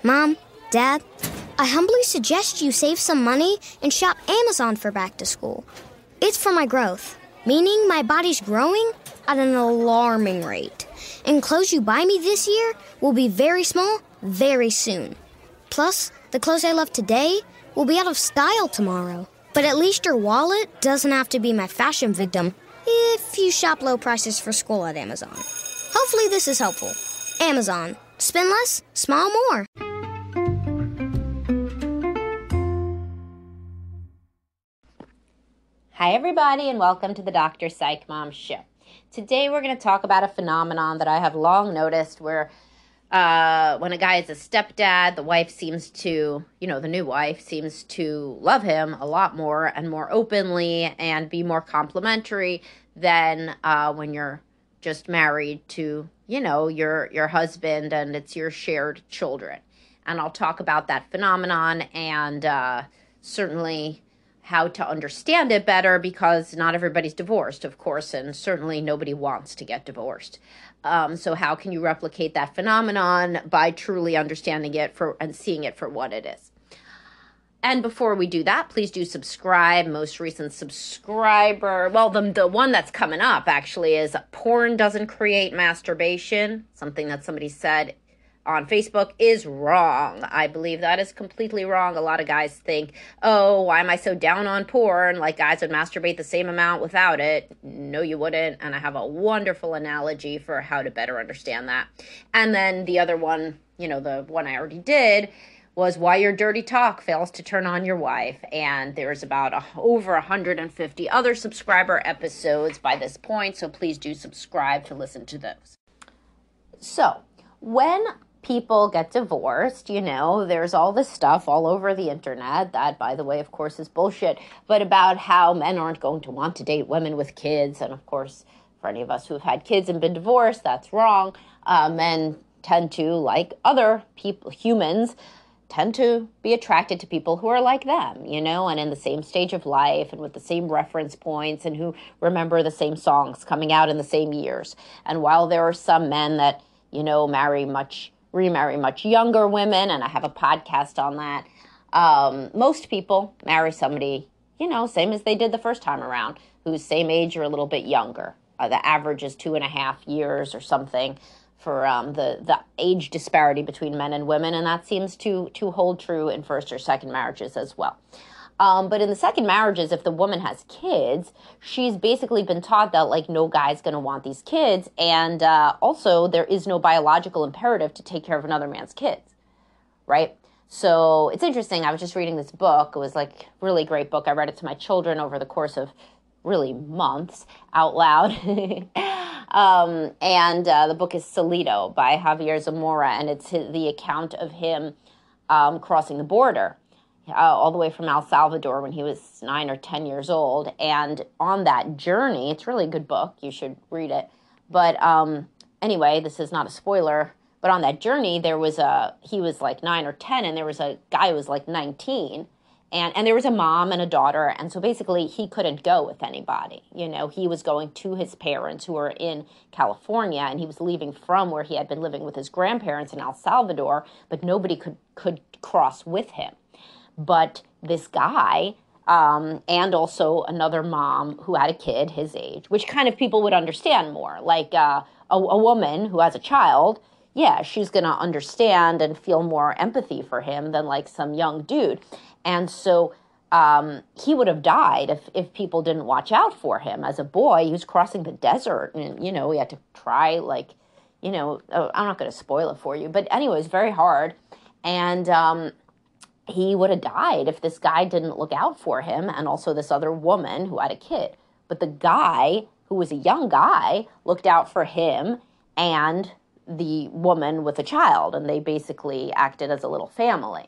Mom, Dad, I humbly suggest you save some money and shop Amazon for back to school. It's for my growth, meaning my body's growing at an alarming rate. And clothes you buy me this year will be very small very soon. Plus, the clothes I love today will be out of style tomorrow. But at least your wallet doesn't have to be my fashion victim if you shop low prices for school at Amazon. Hopefully this is helpful. Amazon. Spend less, smile more. Hi, everybody, and welcome to the Dr. Psych Mom Show. Today, we're going to talk about a phenomenon that I have long noticed where when a guy is a stepdad, the wife seems to, the new wife seems to love him a lot more and more openly and be more complimentary than when you're just married to, your husband and it's your shared children. And I'll talk about that phenomenon and certainly how to understand it better, because not everybody's divorced, of course, and certainly nobody wants to get divorced. So how can you replicate that phenomenon? By truly understanding it and seeing it for what it is. And before we do that, please do subscribe. Most recent subscriber, well, the one that's coming up actually is porn doesn't create masturbation. Something that somebody said on Facebook is wrong. I believe that is completely wrong. A lot of guys think, oh, why am I so down on porn? Like guys would masturbate the same amount without it. No, you wouldn't. And I have a wonderful analogy for how to better understand that. And then the other one, the one I already did, was why your dirty talk fails to turn on your wife. And there's about over 150 other subscriber episodes by this point. So please do subscribe to listen to those. So when people get divorced, there's all this stuff all over the internet that, by the way, of course, is bullshit, but about how men aren't going to want to date women with kids. And of course, for any of us who've had kids and been divorced, that's wrong. Men tend to, like other people, humans, tend to be attracted to people who are like them, and in the same stage of life and with the same reference points and who remember the same songs coming out in the same years. And while there are some men that remarry much younger women, and I have a podcast on that. Most people marry somebody, same as they did the first time around, who's same age or a little bit younger. The average is 2.5 years or something for the age disparity between men and women, and that seems to hold true in first or second marriages as well. But in the second marriages, if the woman has kids, she's basically been taught that, no guy's going to want these kids. And also, there is no biological imperative to take care of another man's kids, right? So it's interesting. I was just reading this book. It was, really great book. I read it to my children over the course of really months out loud. And the book is Solito by Javier Zamora, and it's the account of him crossing the border. All the way from El Salvador when he was 9 or 10 years old. And on that journey, it's really a good book. You should read it. But anyway, this is not a spoiler. But on that journey, he was 9 or 10, and there was a guy who was 19. And there was a mom and a daughter. And so basically, he couldn't go with anybody. He was going to his parents who were in California, and he was leaving from where he had been living with his grandparents in El Salvador, but nobody could cross with him. But this guy and also another mom who had a kid his age, which kind of people would understand more. Like a woman who has a child, yeah, she's going to understand and feel more empathy for him than some young dude. And so he would have died if people didn't watch out for him. As a boy, he was crossing the desert and, he had to try I'm not going to spoil it for you. But anyway, it was very hard. And he would have died if this guy didn't look out for him, and also this other woman who had a kid. But the guy, who was a young guy, looked out for him and the woman with a child, and they basically acted as a little family.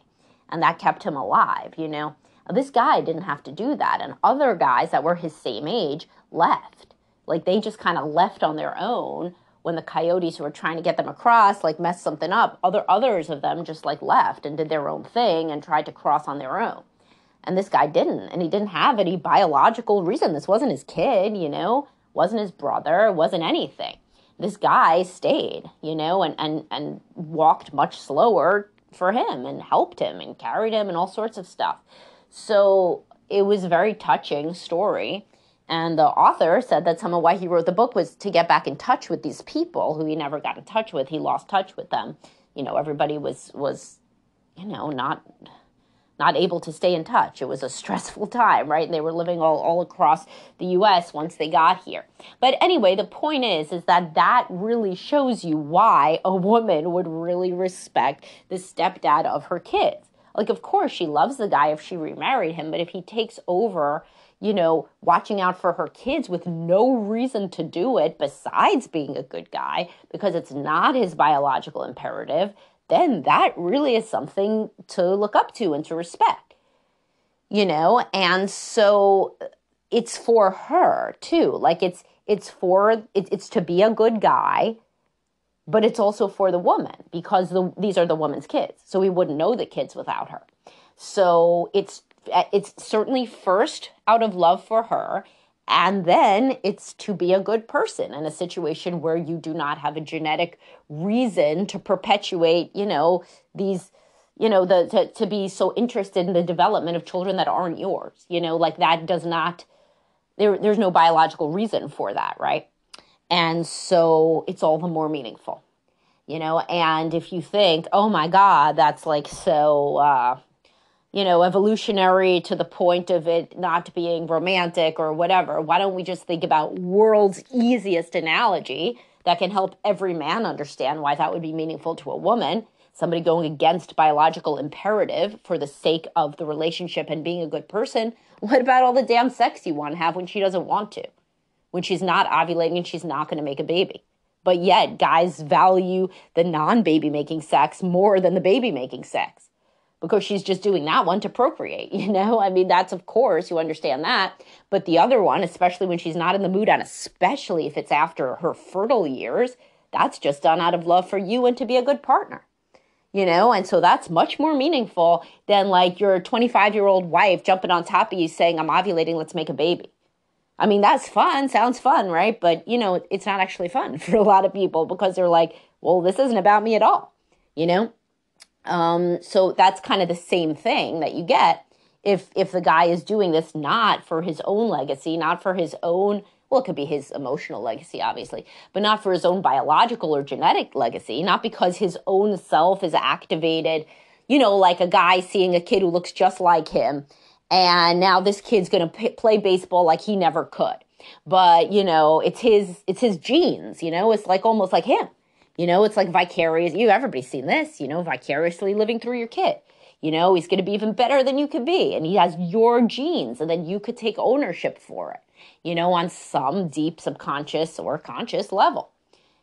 And that kept him alive, This guy didn't have to do that, and other guys that were his same age left. They just kind of left on their own when the coyotes who were trying to get them across, messed something up. Others of them just, left and did their own thing and tried to cross on their own. And this guy didn't, and he didn't have any biological reason. This wasn't his kid, wasn't his brother, wasn't anything. This guy stayed, and walked much slower for him and helped him and carried him and all sorts of stuff. So it was a very touching story. And the author said that some of why he wrote the book was to get back in touch with these people who he never got in touch with. He lost touch with them. Everybody was not able to stay in touch. It was a stressful time, right? And they were living all across the U.S. once they got here. But anyway, the point is that really shows you why a woman would really respect the stepdad of her kids. Like, of course, she loves the guy if she remarried him, but if he takes over, watching out for her kids with no reason to do it besides being a good guy, because it's not his biological imperative, then that really is something to look up to and to respect, and so it's for her too. Like it's to be a good guy, but it's also for the woman because these are the woman's kids. So we wouldn't know the kids without her. So it's certainly first out of love for her. And then it's to be a good person in a situation where you do not have a genetic reason to perpetuate, these, to be so interested in the development of children that aren't yours, like that does not, there's no biological reason for that, right? And so it's all the more meaningful, and if you think, oh my God, that's like so, evolutionary to the point of it not being romantic or whatever. Why don't we just think about world's easiest analogy that can help every man understand why that would be meaningful to a woman? Somebody going against biological imperative for the sake of the relationship and being a good person. What about all the damn sex you want to have when she doesn't want to? When she's not ovulating and she's not going to make a baby. But yet guys value the non-baby making sex more than the baby making sex, because she's just doing that one to procreate, I mean, that's, of course, you understand that. But the other one, especially when she's not in the mood, and especially if it's after her fertile years, that's just done out of love for you and to be a good partner, And so that's much more meaningful than like your 25-year-old wife jumping on top of you saying, I'm ovulating, let's make a baby. I mean, that's fun, sounds fun, right? But, it's not actually fun for a lot of people because they're like, well, this isn't about me at all, So that's kind of the same thing that you get if the guy is doing this not for his own legacy, not for his own, well, it could be his emotional legacy, obviously, but not for his own biological or genetic legacy, not because his own self is activated, like a guy seeing a kid who looks just like him, and now this kid's going to play baseball like he never could. But, it's his genes, it's like almost like him. It's like vicarious. Everybody's seen this, vicariously living through your kid. He's going to be even better than you could be. And he has your genes, and then you could take ownership for it, on some deep subconscious or conscious level,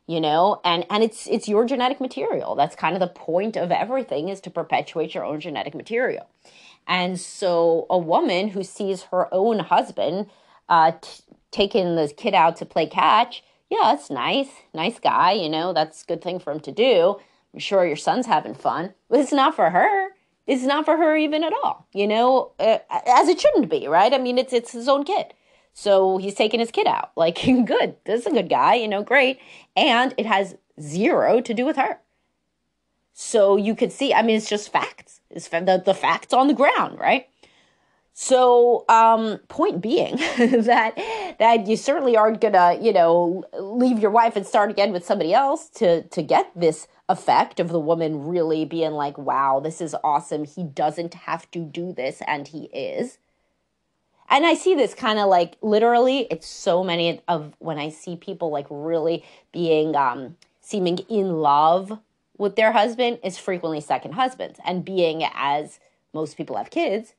and it's your genetic material. That's kind of the point of everything, is to perpetuate your own genetic material. And so a woman who sees her own husband taking the kid out to play catch, yeah, that's nice guy, that's a good thing for him to do. I'm sure your son's having fun, but it's not for her. It's not for her even at all, as it shouldn't be, right? I mean, it's his own kid. So he's taking his kid out, like, good, this is a good guy, great. And it has zero to do with her. So you could see, I mean, it's just facts. It's the facts on the ground, right? So, point being that you certainly aren't gonna, leave your wife and start again with somebody else to get this effect of the woman really being like, wow, this is awesome. He doesn't have to do this, and he is. And I see this kind of like literally, it's so many of when I see people like really being, seeming in love with their husband, is frequently second husbands. And being, as most people have kids,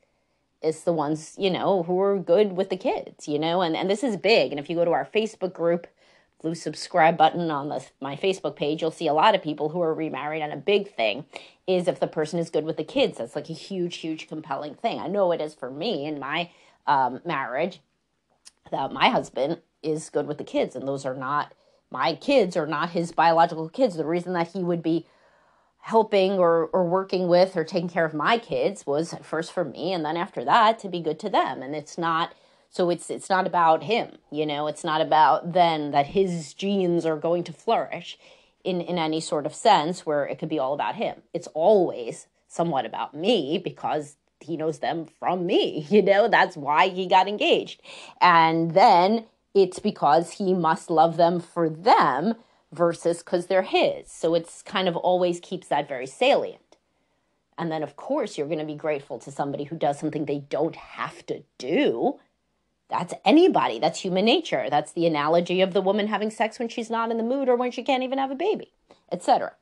it's the ones, who are good with the kids, and this is big. And if you go to our Facebook group, blue subscribe button on my Facebook page, you'll see a lot of people who are remarried. And a big thing is if the person is good with the kids. That's like a huge, huge compelling thing. I know it is for me in my marriage, that my husband is good with the kids. And those are not, my kids are not his biological kids. The reason that he would be helping or working with or taking care of my kids was first for me, and then after that to be good to them. And it's not, so it's not about him, it's not about then that his genes are going to flourish. in any sort of sense where it could be all about him. It's always somewhat about me because he knows them from me. That's why he got engaged. And then it's because he must love them for them versus because they're his. So it's kind of always keeps that very salient. And then, of course, you're going to be grateful to somebody who does something they don't have to do. That's anybody. That's human nature. That's the analogy of the woman having sex when she's not in the mood or when she can't even have a baby, etc.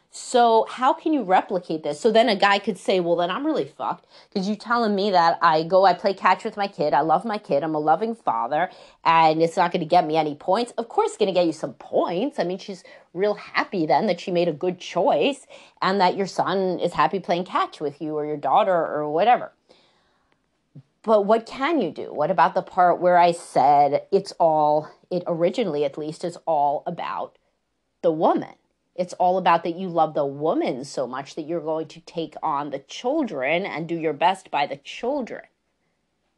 So how can you replicate this? So then a guy could say, well, then I'm really fucked because you're telling me that I play catch with my kid. I love my kid. I'm a loving father and it's not going to get me any points. Of course, it's going to get you some points. I mean, she's real happy then that she made a good choice and that your son is happy playing catch with you or your daughter or whatever. But what can you do? What about the part where I said it originally at least is all about the woman? It's all about that you love the woman so much that you're going to take on the children and do your best by the children.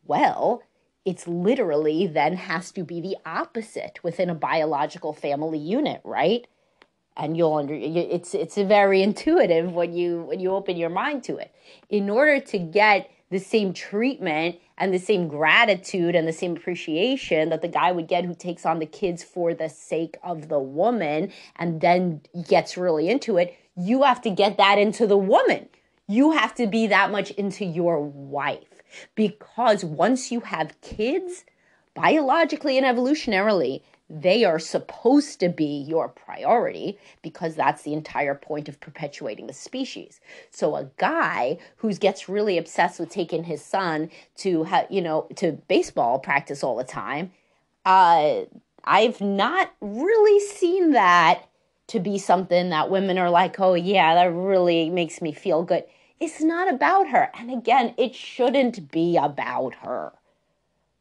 Well, it's literally then has to be the opposite within a biological family unit, right? And it's very intuitive when you open your mind to it. In order to get the same treatment and the same gratitude and the same appreciation that the guy would get who takes on the kids for the sake of the woman and then gets really into it, you have to get that into the woman. You have to be that much into your wife. Because once you have kids, biologically and evolutionarily, they are supposed to be your priority because that's the entire point of perpetuating the species. So a guy who gets really obsessed with taking his son to baseball practice all the time, I've not really seen that to be something that women are like, oh yeah, that really makes me feel good. It's not about her. And again, it shouldn't be about her.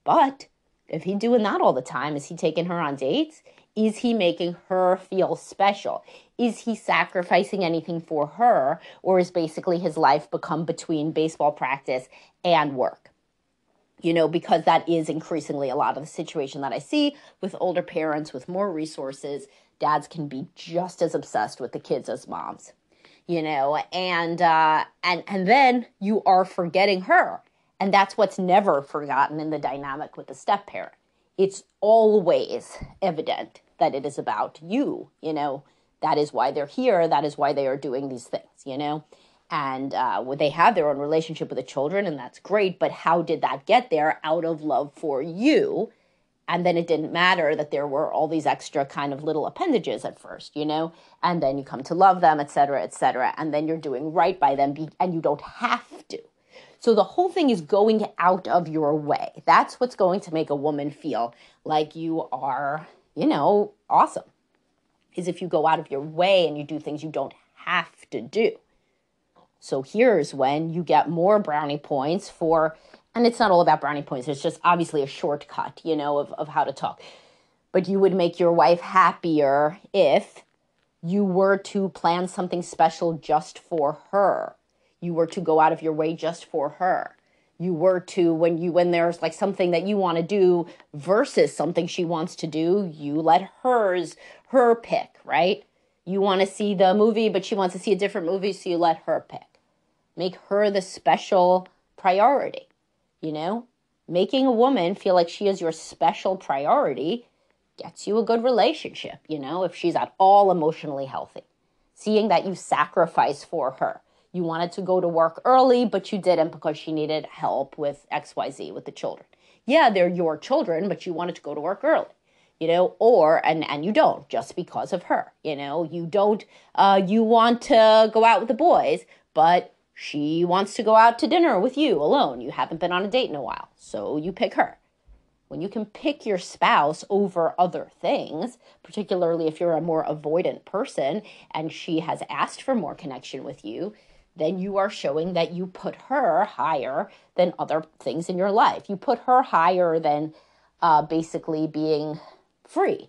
But if he's doing that all the time, is he taking her on dates? Is he making her feel special? Is he sacrificing anything for her? Or is basically his life become between baseball practice and work? Because that is increasingly a lot of the situation that I see with older parents with more resources. Dads can be just as obsessed with the kids as moms, and then you are forgetting her. And that's what's never forgotten in the dynamic with the step-parent. It's always evident that it is about you, That is why they're here. That is why they are doing these things, And they have their own relationship with the children, and that's great. But how did that get there? Out of love for you. And then it didn't matter that there were all these extra kind of little appendages at first, And then you come to love them, et cetera, and then you're doing right by them, and you don't have to. So the whole thing is going out of your way. That's what's going to make a woman feel like you are, awesome. Is if you go out of your way and you do things you don't have to do. So here's when you get more brownie points and it's not all about brownie points. It's just obviously a shortcut, of how to talk. But you would make your wife happier if you were to plan something special just for her. You were to go out of your way just for her. You were to, when there's like something that you want to do versus something she wants to do, you let her pick, right? You want to see the movie, but she wants to see a different movie, so you let her pick. Make her the special priority, Making a woman feel like she is your special priority gets you a good relationship, if she's at all emotionally healthy. Seeing that you sacrifice for her. You wanted to go to work early, but you didn't because she needed help with XYZ, with the children. Yeah, they're your children, but you wanted to go to work early, and you don't just because of her, you don't, you want to go out with the boys, but she wants to go out to dinner with you alone. You haven't been on a date in a while, so you pick her. When you can pick your spouse over other things, particularly if you're a more avoidant person and she has asked for more connection with you, then you are showing that you put her higher than other things in your life. You put her higher than basically being free.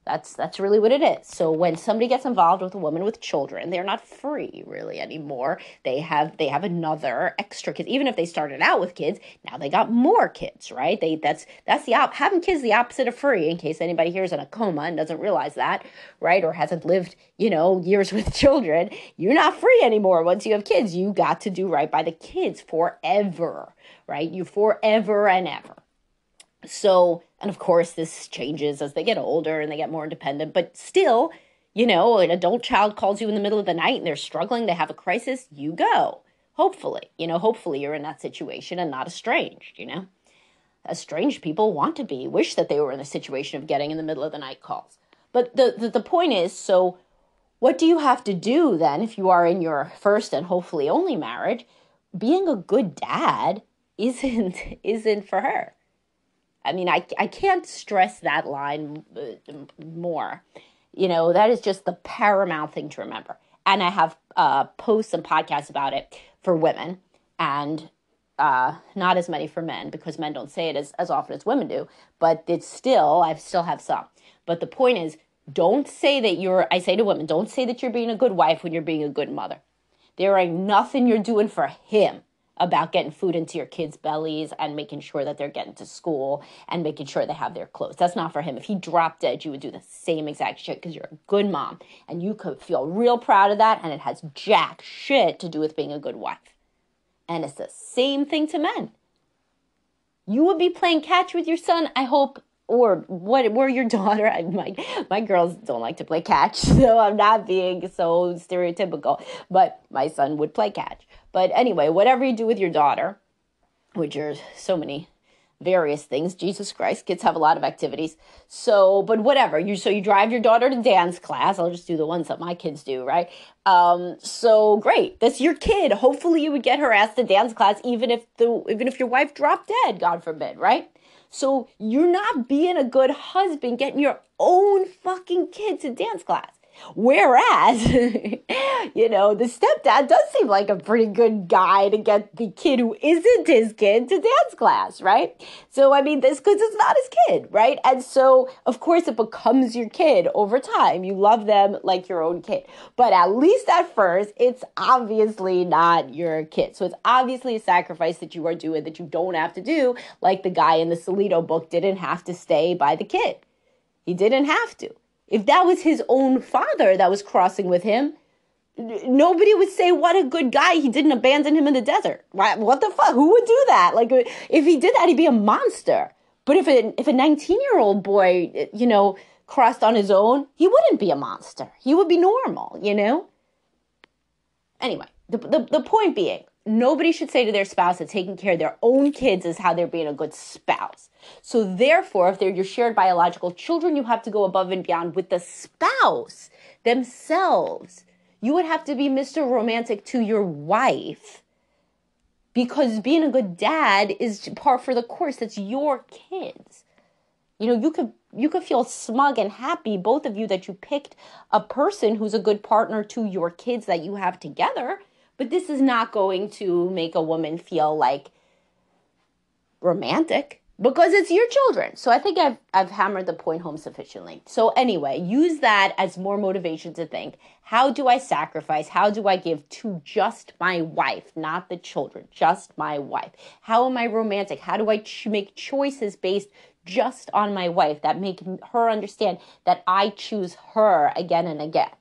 That's really what it is. So when somebody gets involved with a woman with children, they're not free really anymore. They have another extra kids. Even if they started out with kids, now they got more kids, right? That's having kids the opposite of free, in case anybody here's in a coma and doesn't realize that, right? Or hasn't lived, years with children. You're not free anymore once you have kids. You got to do right by the kids forever, right? You forever and ever. So, and of course, this changes as they get older and they get more independent. But still, an adult child calls you in the middle of the night and they're struggling, they have a crisis, you go. Hopefully you're in that situation and not estranged, Estranged people want to wish that they were in a situation of getting in the middle of the night calls. But the point is, so what do you have to do then if you are in your first and hopefully only marriage? Being a good dad isn't for her. I mean, I can't stress that line more. That is just the paramount thing to remember. And I have posts and podcasts about it for women and not as many for men, because men don't say it as often as women do. But I still have some. But the point is, I say to women, don't say that you're being a good wife when you're being a good mother. There ain't nothing you're doing for him about getting food into your kids' bellies and making sure that they're getting to school and making sure they have their clothes. That's not for him. If he dropped dead, you would do the same exact shit because you're a good mom. And you could feel real proud of that, and it has jack shit to do with being a good wife. And it's the same thing to men. You would be playing catch with your son, I hope, or your daughter. My girls don't like to play catch, so I'm not being so stereotypical. But my son would play catch. But anyway, whatever you do with your daughter, which are so many various things, Jesus Christ, kids have a lot of activities. So, but whatever, you drive your daughter to dance class. I'll just do the ones that my kids do, right? So great, that's your kid. Hopefully you would get her ass to dance class, even if your wife dropped dead, God forbid, right? So you're not being a good husband getting your own fucking kid to dance class. Whereas, the stepdad does seem like a pretty good guy to get the kid who isn't his kid to dance class, right? So, this because it's not his kid, right? And so, of course, it becomes your kid over time. You love them like your own kid. But at least at first, it's obviously not your kid. So it's obviously a sacrifice that you are doing that you don't have to do, like the guy in the Solito book didn't have to stay by the kid. He didn't have to. If that was his own father that was crossing with him, nobody would say, what a good guy, he didn't abandon him in the desert. What the fuck? Who would do that? Like, if he did that, he'd be a monster. But if a 19-year-old boy, crossed on his own, he wouldn't be a monster. He would be normal, Anyway, the point being, nobody should say to their spouse that taking care of their own kids is how they're being a good spouse. So therefore, if they're your shared biological children, you have to go above and beyond with the spouse themselves. You would have to be Mr. Romantic to your wife, because being a good dad is par for the course. That's your kids. You could feel smug and happy, both of you, that you picked a person who's a good partner to your kids that you have together. But this is not going to make a woman feel like romantic, because it's your children. So I think I've hammered the point home sufficiently. So anyway, use that as more motivation to think, how do I sacrifice? How do I give to just my wife, not the children, just my wife? How am I romantic? How do I make choices based just on my wife that make her understand that I choose her again and again?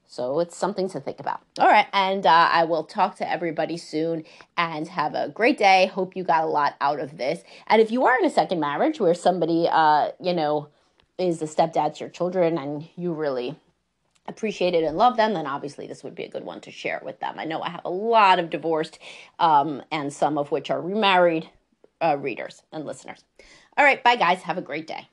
So it's something to think about. All right, and I will talk to everybody soon, and have a great day. Hope you got a lot out of this. And if you are in a second marriage where somebody, is the stepdad to your children and you really appreciate it and love them, then obviously this would be a good one to share with them. I know I have a lot of divorced and some of which are remarried readers and listeners. All right, bye guys. Have a great day.